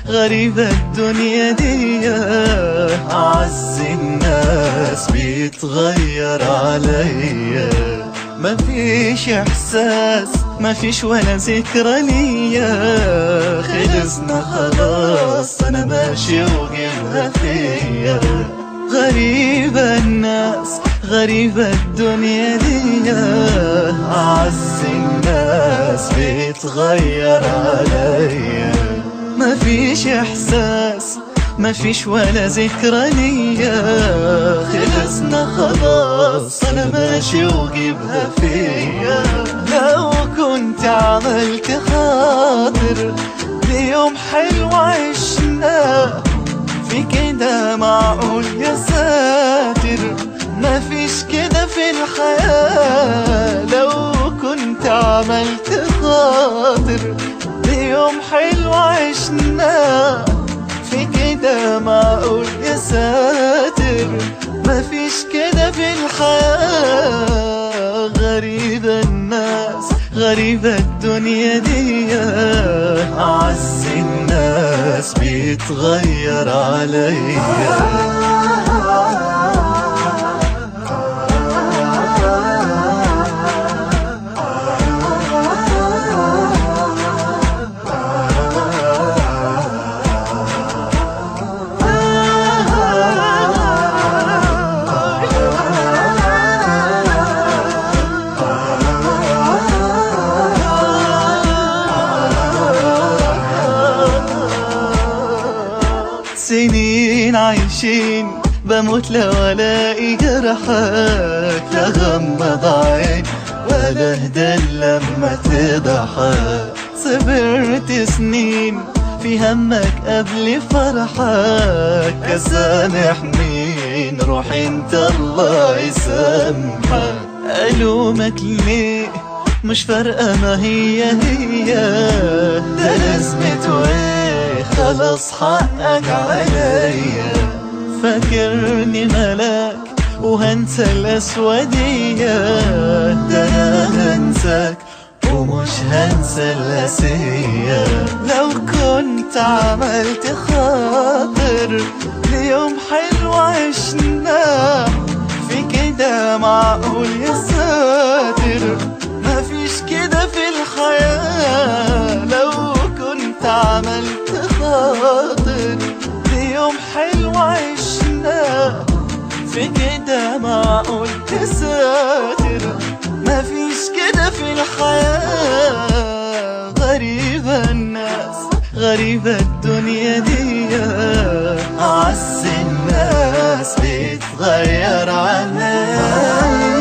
غريبة الدنيا دي، أعز الناس بيتغير عليا. مفيش إحساس مفيش ولا ذكرى ليا، خلصنا خلاص أنا ماشي وجبها فيا. غريبة الناس غريبة الدنيا دي، أعز الناس بيتغير عليا. مفيش إحساس مفيش ولا ذكرى ليا، خلصنا خلاص أنا ماشي وجيبها فيا. لو كنت عملت خاطر ليوم حلو عشناه، في كده معقول يا ساتر؟ مفيش كده في الحياة. لو كنت عملت خاطر ليوم حلو عشناه، في كده معقول يا ساتر؟ مفيش كده في الحياة. غريبة الناس غريبة الدنيا دي، أعز الناس بيتغير عليا. سنين عايشين بموت لو الاقي جرحك، لا غمض عين ولا اهدى لما تضحك. صبرت سنين في همك قبل فرحك، اسامح مين؟ روح انت الله يسامحك. الومك ليه؟ مش فارقة ما هي هي، ده لازمته ايه؟ خلاص حقك عليا. فاكرني ملاك وهنسى الأسودية، ده أنا هنساك ومش هنسى الأسية. لو كنت عملت خاطر ليوم حلو عشناه، في كده معقول يا ساتر؟ مفيش كده في الحياة. لو كنت عملت خاطر ليوم حلو عشناه، في كده معقول يا ساتر؟ مفيش كده في الحياة. غريبة الناس غريبة الدنيا دي، أعز الناس بيتغير عليا.